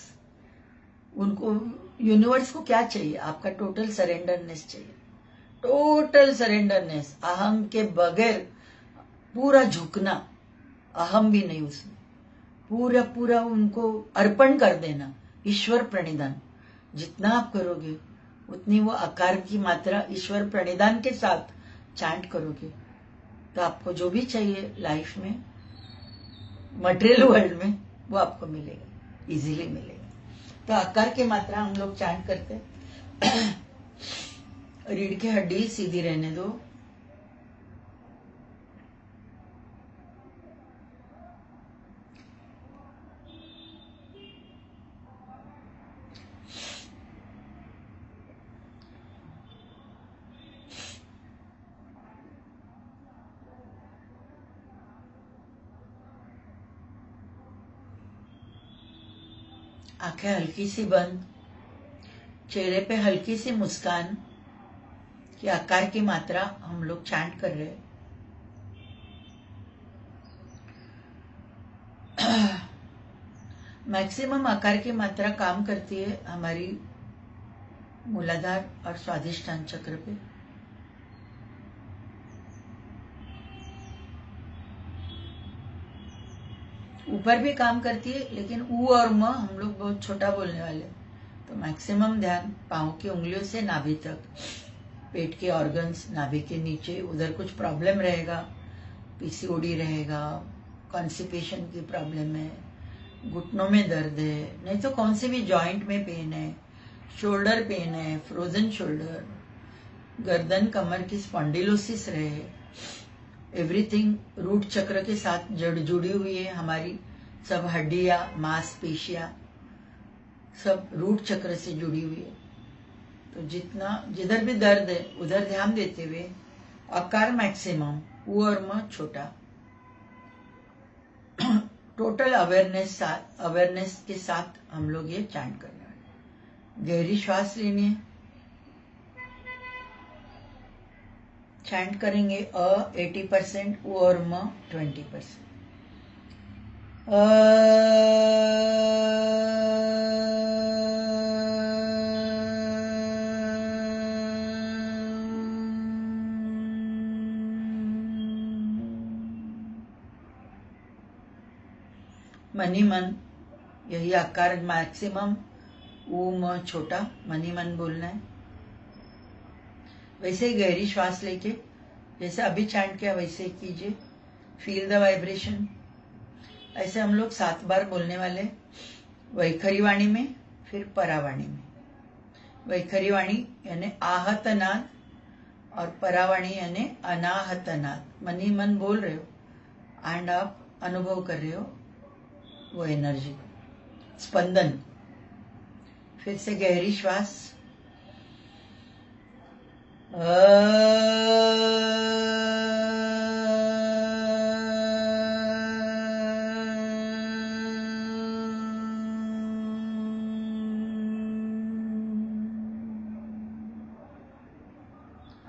उनको यूनिवर्स को क्या चाहिए? आपका टोटल सरेंडरनेस चाहिए, टोटल सरेंडरनेस, अहम के बगैर पूरा झुकना, अहम भी नहीं उसमें, पूरा पूरा उनको अर्पण कर देना। ईश्वर प्रणिधान जितना आप करोगे, उतनी वो आकार की मात्रा ईश्वर प्रणिधान के साथ चैंट करोगे, तो आपको जो भी चाहिए लाइफ में, मटेरियल वर्ल्ड में, वो आपको मिलेगा, इजीली मिलेगा। तो आकार की मात्रा हम लोग चैंट करते हैं। रीढ़ की हड्डी सीधी रहने दो। आंखें हल्की सी बंद, चेहरे पे हल्की सी मुस्कान, कि आकार की मात्रा हम लोग चैंट कर रहे हैं। मैक्सिमम आकार की मात्रा काम करती है हमारी मूलाधार और स्वादिष्ठान चक्र पे। ऊपर भी काम करती है, लेकिन ऊ और म हम लोग बहुत छोटा बोलने वाले। तो मैक्सिमम ध्यान पांव की उंगलियों से नाभि तक, पेट के ऑर्गन्स नाभि के नीचे, उधर कुछ प्रॉब्लम रहेगा, पीसीओडी रहेगा, कॉन्स्टिपेशन की प्रॉब्लम है, घुटनों में दर्द है, नहीं तो कौन से भी जॉइंट में पेन है, शोल्डर पेन है, फ्रोजन शोल्डर, गर्दन कमर की स्पॉन्डिलोसिस रहे, एवरीथिंग रूट चक्र के साथ जुड़ी हुई है हमारी, सब हड्डियां, मांसपेशियां सब रूट चक्र से जुड़ी हुई है। तो जितना जिधर भी दर्द है उधर ध्यान देते हुए आकार मैक्सिमम, ऊ और म छोटा, टोटल अवेयरनेस के साथ हम लोग ये चैंट करना है। गहरी श्वास लेनी है, चैंट करेंगे अ 80%, ऊ और म 20%। मनी मन, यही आकार मैक्सिमम, ऊ म छोटा, मनी मन बोलना है। वैसे ही गहरी श्वास लेके, जैसे अभी चैंट किया वैसे कीजिए, फील द वाइब्रेशन। ऐसे हम लोग 7 बार बोलने वाले, वैखरी वाणी में, फिर परावाणी में। वैखरी वाणी यानी आहतनाद, और परावाणी यानी अनाहतनाद। मनी मन बोल रहे हो एंड आप अनुभव कर रहे हो वो एनर्जी को, स्पंदन। फिर से गहरी श्वास,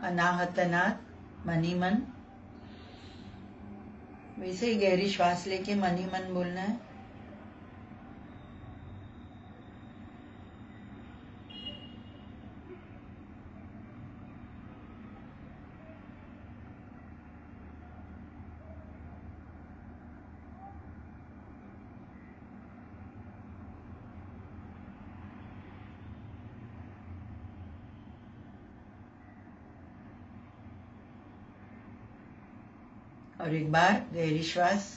अनाहतनाद, मनी मन। वैसे ही गहरी श्वास लेके मन ही मन बोलना है। और एक बार गहरी श्वास।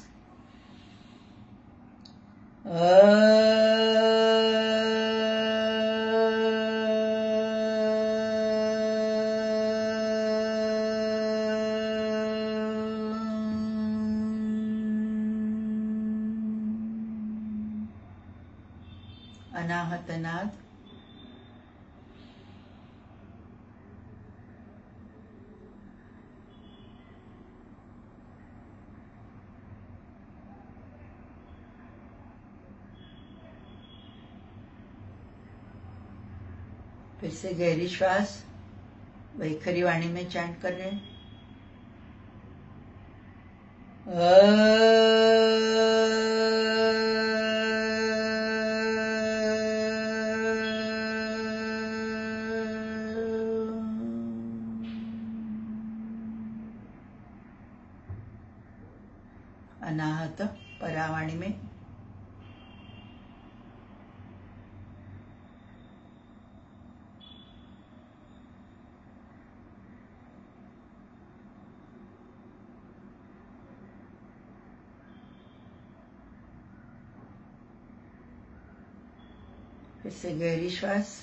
अनाहत नाद। फिर से गहरी श्वास, वैखरी वाणी में चैंट कर रहे हैं। अनाहत परावाणी में। फिर से गहरी श्वास।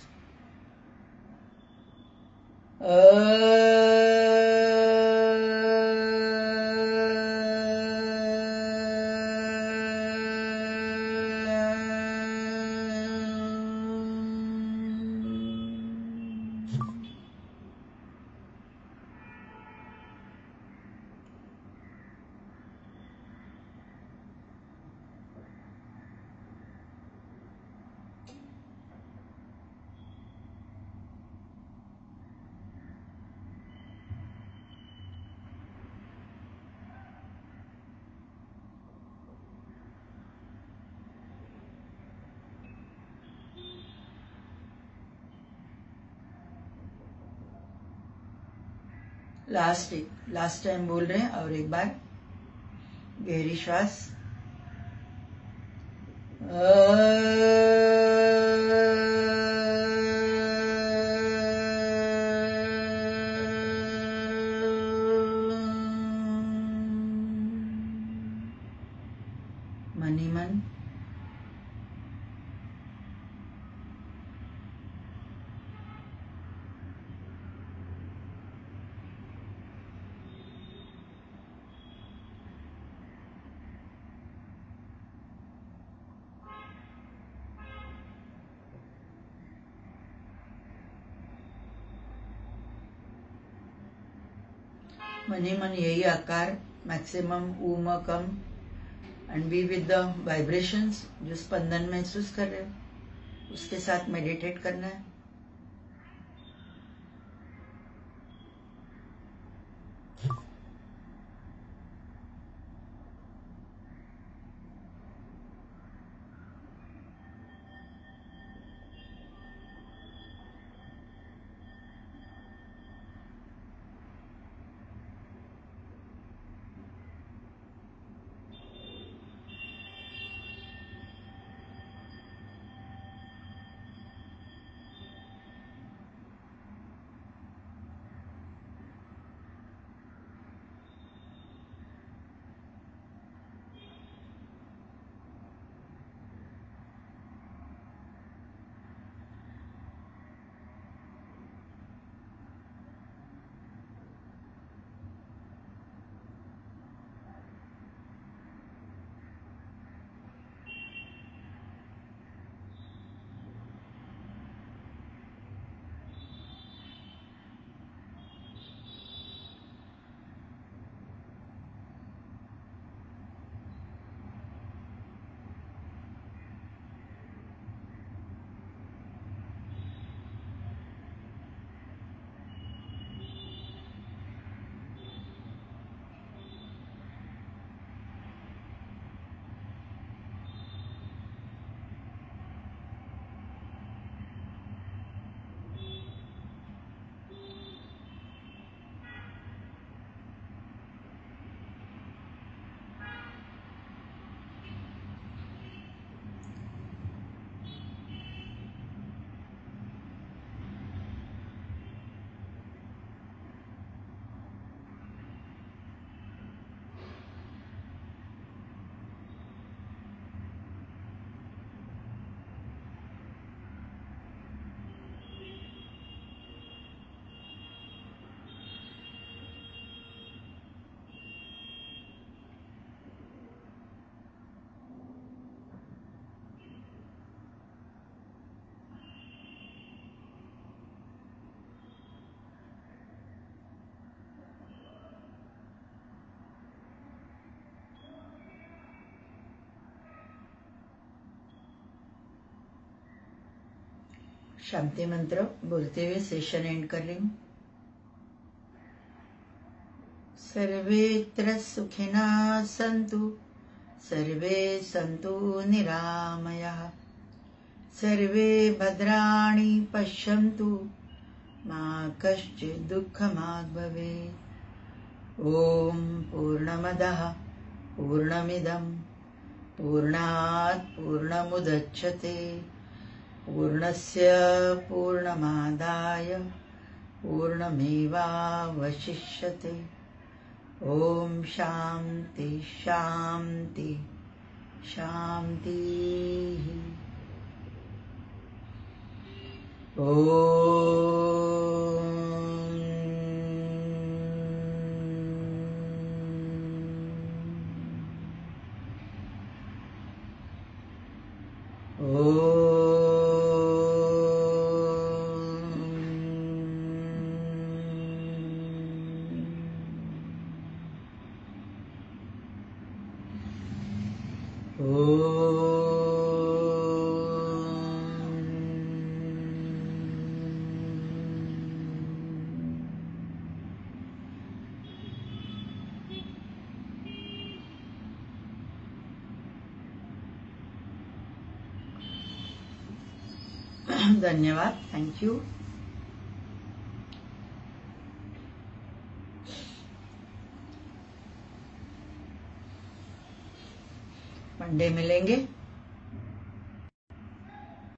लास्ट टाइम बोल रहे हैं और एक बार गहरी श्वास। मन ही मन। मन ही मन यही आकार maximum um come and be with the vibrations, जो स्पंदन महसूस कर रहे हो उसके साथ मेडिटेट करना है। शांति मंत्र बोलते हुए सेशन एंड कर रही हूँ। सर्वेत्र सुखिनः सन्तु, सर्वे सन्तु निरामयाः, सर्वे भद्राणि पश्यन्तु, मा कश्चित् दुःखमाग् भवेत्। ॐ पूर्णमदः पूर्णमिदं पूर्णात् पूर्णमुदच्यते, पूर्णस्य पूर्णमादाय पूर्णमेवावशिष्यते। ॐ शान्ति शान्ति शान्तिः। धन्यवाद, थैंक यू। मंडे मिलेंगे।